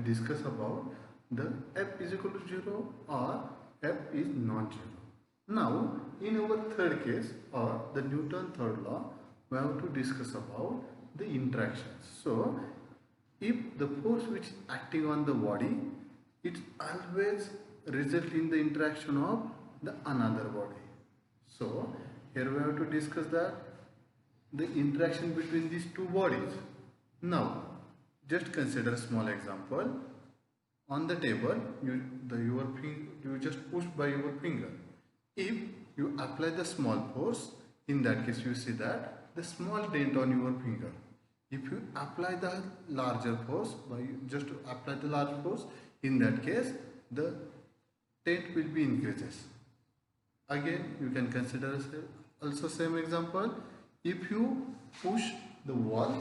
discuss about the f is equal to 0 or f is non-zero. Now, in our third case or the Newton third law, we have to discuss about the interactions. So, if the force which is acting on the body, it always result in the interaction of the another body. So, here we have to discuss that the interaction between these two bodies. Now, just consider a small example. On the table, you just push by your finger. If you apply the small force, in that case you see that the small dent on your finger. If you apply the larger force, just to apply the large force, in that case the dent will be increases. Again, you can consider also same example. If you push the wall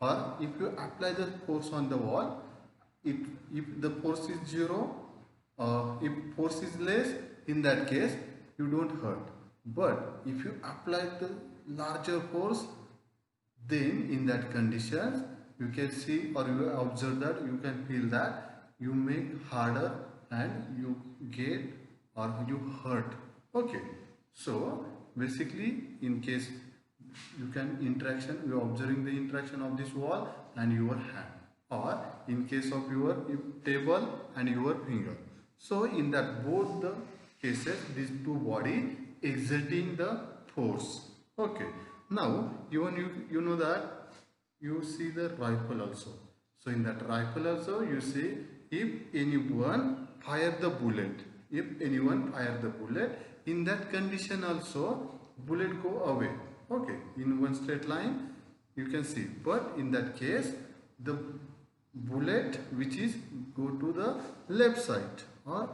or if you apply the force on the wall, if the force is 0, if force is less, in that case you don't hurt. But if you apply the larger force, then in that conditions you can see or you observe that you can feel that you make harder and you get or you hurt. Okay, so basically in case you can you are observing the interaction of this wall and your hand, or in case of your table and your finger. So in that both the cases, these two body exerting the force. Okay, now even you know that you see the rifle also. So in that rifle also you see if anyone fire the bullet, in that condition also bullet go away. Okay, in one straight line you can see, but in that case the bullet which is go to the left side, or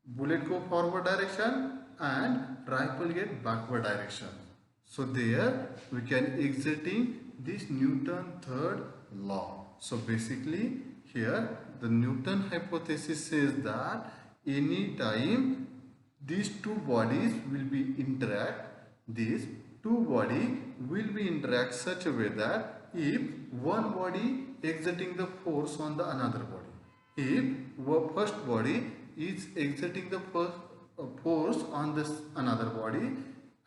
bullet go forward direction and rifle get backward direction. So there we can exerting this Newton third law. So basically here the Newton hypothesis says that any time these two bodies will be interact, these two body will be interact such a way that if one body exerting the force on the another body, if first body is exerting the force on this another body,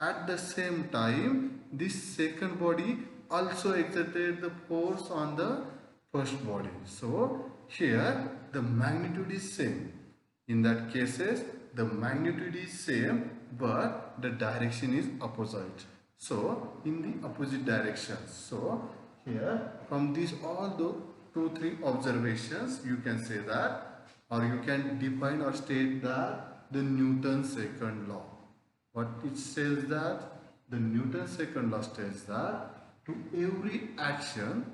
at the same time this second body also exerted the force on the first body. So here the magnitude is same. In that cases the magnitude is same but the direction is opposite. So in the opposite direction. So here from these all the 2-3 observations you can say that, or you can define or state that the Newton's second law. What it says that the Newton's second law states that to every action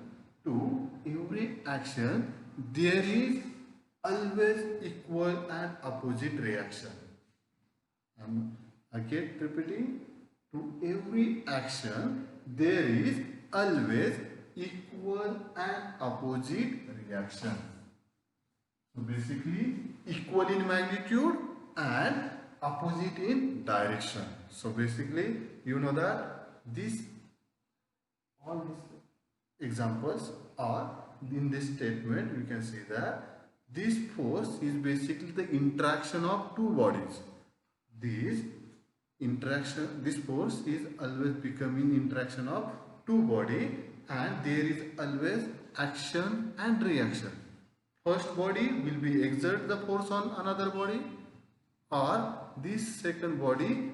there is always equal and opposite reaction. Again repeating, to every action there is always equal and opposite reaction. So basically equal in magnitude and opposite in direction. So basically you know that all these examples are in this statement. You can see that this force is basically the interaction of two bodies. This force is always becoming interaction of two body, and there is always action and reaction. First body will be exert the force on another body, or this second body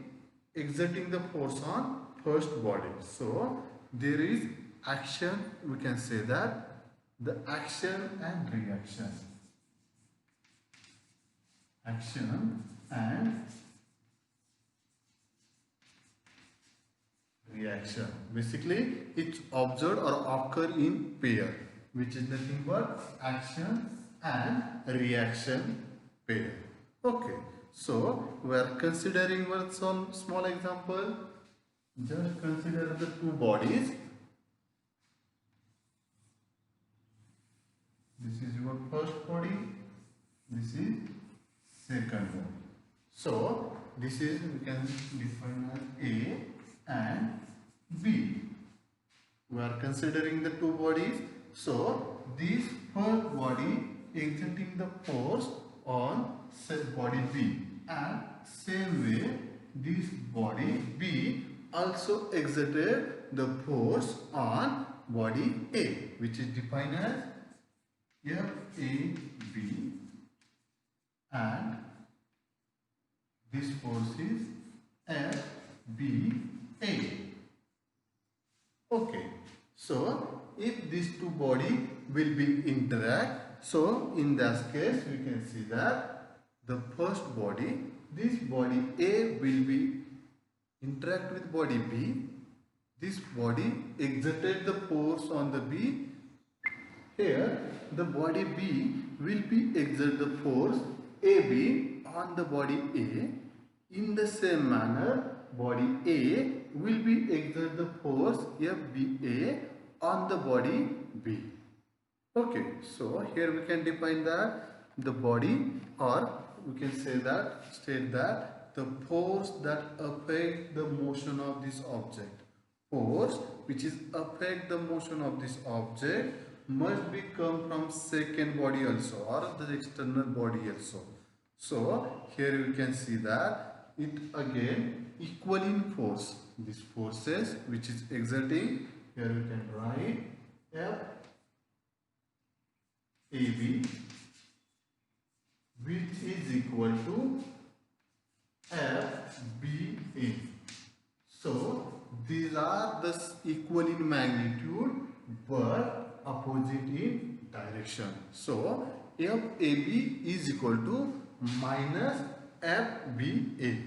exerting the force on first body. So there is action, we can say that the action and reaction. Action and reaction. Basically it's observed or occur in pair, which is nothing but action and reaction pair. Okay, so we are considering one some small example. Just consider the two bodies. This is your first body, this is second body. So this is, we can define as A and B. We are considering the two bodies. So this first body exerting the force on body B, and same way this body B also exerted the force on body A, which is defined as FAB, and this force is FBA. Okay, so if these two body will be interact, so in that case we can see that the first body, this body A will be interact with body B. This body exerted the force on the B. Here the body B will be exert the force AB on the body A. In the same manner, body A will be exert the force FBA on the body B. Okay, so here we can define that the body, or we can say that, state that the force that affect the motion of this object. Force which is affect the motion of this object must be come from second body also, or the external body also. So here we can see that it again equal in force. These forces which is exerting, here we can write F AB, which is equal to FBA. So these are thus equal in magnitude but opposite in direction. So FAB is equal to minus FBA.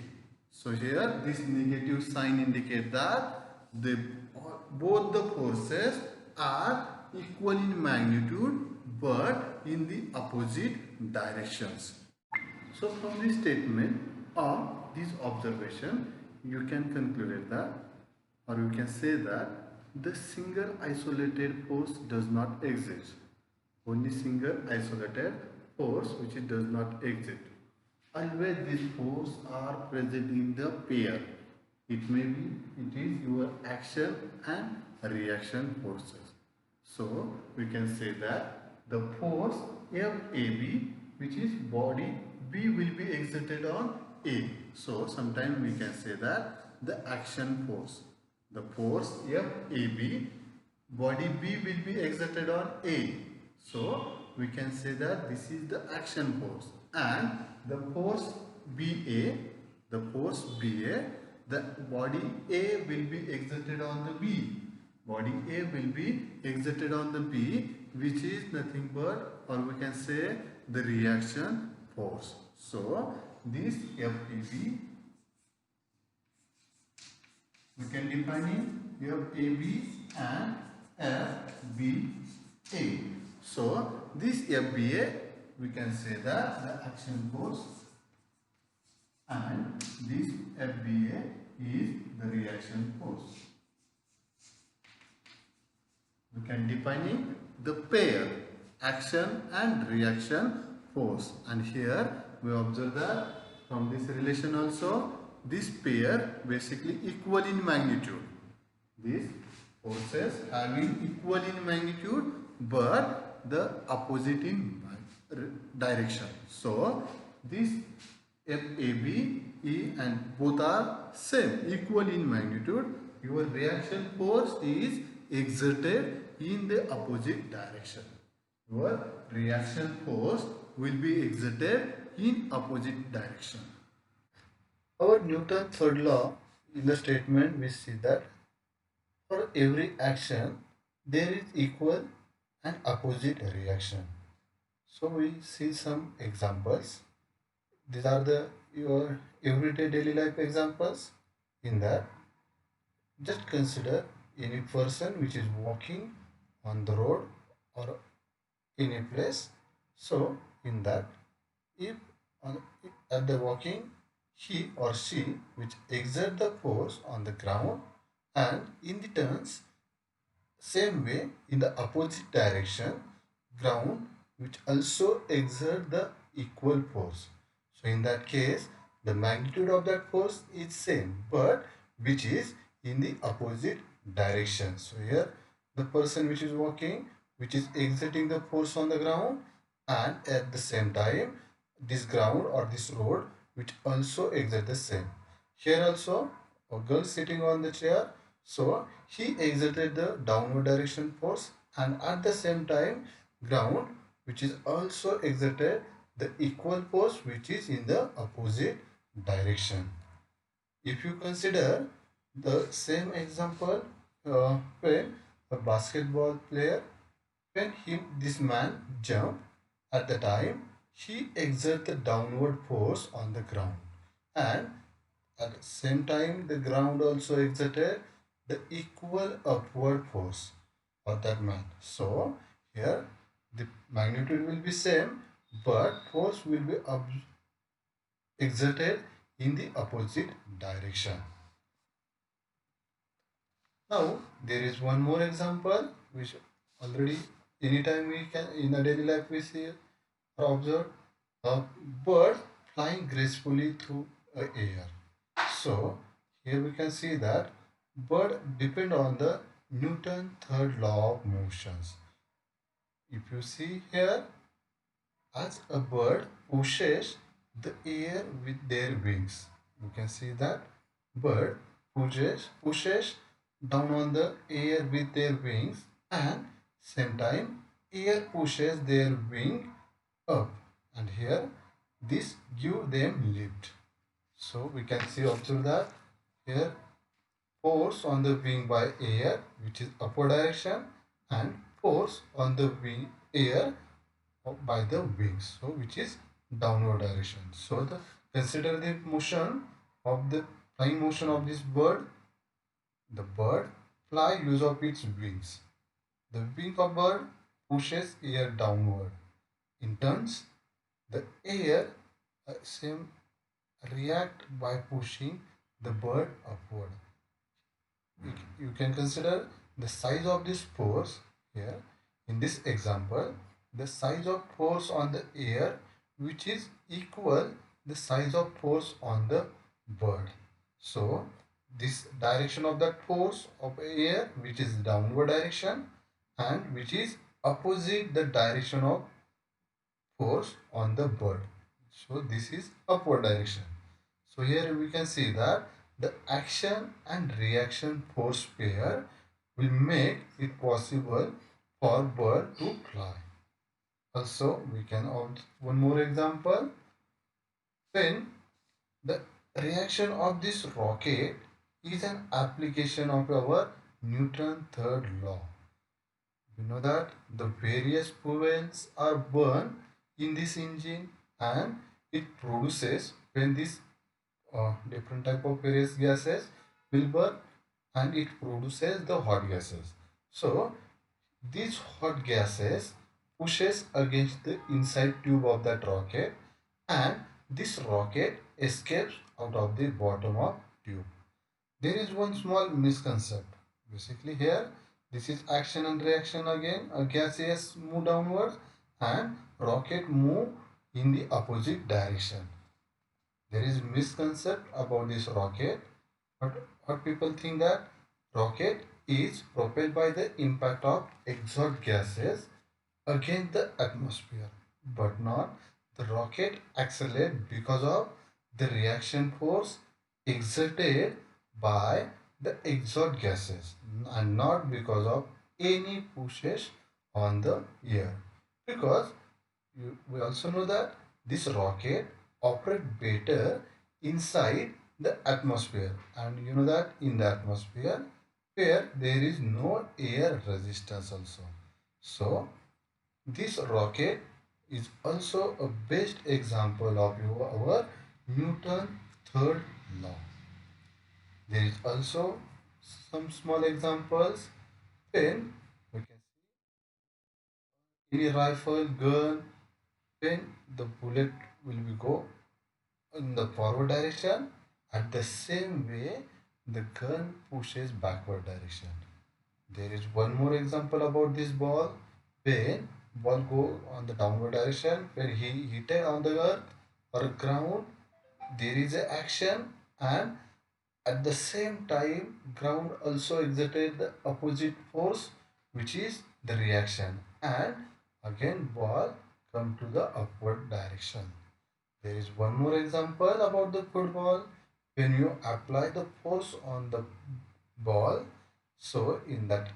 So here this negative sign indicates that both the forces are equal in magnitude but in the opposite directions. So from this statement or this observation, you can conclude that, or you can say that the single isolated force does not exist. Only single isolated force which it does not exist. Always these forces are present in the pair. It is your action and reaction forces. So we can say that the force FAB, which is body B, will be exerted on A. So sometimes we can say that the action force. The force FAB, body B will be exerted on A. So we can say that this is the action force, and the force BA, the body A will be exerted on the B. Body A will be exerted on the B, which is nothing but, or we can say, the reaction force. So this FAB, we can define it FAB and FBA. So this FBA, we can say that the action force, and this FBA is the reaction force. We can define the pair action and reaction force, and here we observe that from this relation also this pair basically equal in magnitude. These forces having equal in magnitude but the opposite in direction. So this FAB and both are same, equal in magnitude. Your reaction force is exerted in the opposite direction. Your reaction force will be exerted in opposite direction. Our Newton's third law, in the statement we see that for every action there is equal and opposite reaction. So we see some examples. These are your everyday daily life examples. In that, just consider any person which is walking on the road or in a place. So in that, if at the walking, he or she which exert the force on the ground, and in the turns same way in the opposite direction ground which also exert the equal force. So in that case the magnitude of that force is same but which is in the opposite direction. So here the person which is walking, which is exerting the force on the ground, and at the same time this ground or this road which also exert the same. Here also a girl sitting on the chair, so he exerted the downward direction force, and at the same time ground which is also exerted the equal force which is in the opposite direction. If you consider the same example, when a basketball player, when this man jumped, at the time he exerted the downward force on the ground, and at the same time the ground also exerted the equal upward force on that man. So here the magnitude will be same, but force will be exerted in the opposite direction. Now there is one more example which already anytime we can in a daily life we see or observe a bird flying gracefully through a air. So here we can see that bird depend on the Newton third law of motions. If you see here, as a bird pushes the air with their wings, you can see that bird pushes down on the air with their wings, and same time air pushes their wing up, and here this give them lift. So we can see observe that here force on the wing by air which is upward direction, and force on the wing air by the wings, so which is downward direction. So the consider the motion of the flying motion of this bird. The bird fly use of its wings. The wing of bird pushes air downward. In turns, the air same react by pushing the bird upward. You can consider the size of this force here in this example, the size of force on the air which is equal the size of force on the bird. So this direction of that force of air which is downward direction, and which is opposite the direction of force on the bird. So this is upward direction. So here we can see that the action and reaction force pair will make it possible for bird to fly. Also, we can have one more example. When the reaction of this rocket is an application of our Newton third law. We know that the various fuels are burned in this engine, and it produces when this different type of various gases will burn, and it produces the hot gases. So these hot gases pushes against the inside tube of that rocket, and this rocket escapes out of the bottom of tube. There is one small misconception. Basically here this is action and reaction again. A gases move downwards and rocket move in the opposite direction. There is misconception about this rocket. What people think that rocket is propelled by the impact of exhaust gases against the atmosphere, but not. The rocket accelerates because of the reaction force exerted by the exhaust gases, and not because of any pushes on the air. Because we also know that this rocket operate better inside the atmosphere, and you know that in the atmosphere where there is no air resistance also. So this rocket is also a best example of our Newton third law. There is also some small examples when we can see any rifle gun, when the bullet will be go in the forward direction, at the same way the gun pushes backward direction. There is one more example about this ball. When ball go on the downward direction, when he hit it on the earth or ground, there is a action, and at the same time ground also exerted the opposite force which is the reaction, and again ball come to the upward direction. There is one more example about the football. When you apply the force on the ball, so in that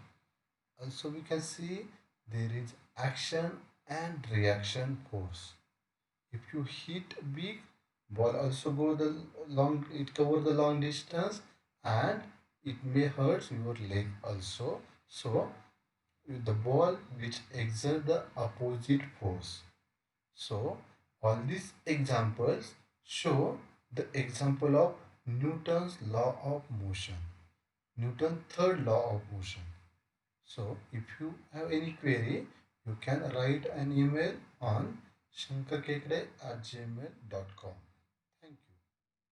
also we can see there is action and reaction force. If you hit big, ball also go the long, it cover the long distance, and it may hurt your leg also. So the ball which exert the opposite force. So all these examples show the example of Newton's law of motion, Newton's third law of motion. So if you have any query, you can write an email on shankarkekade@gmail.com.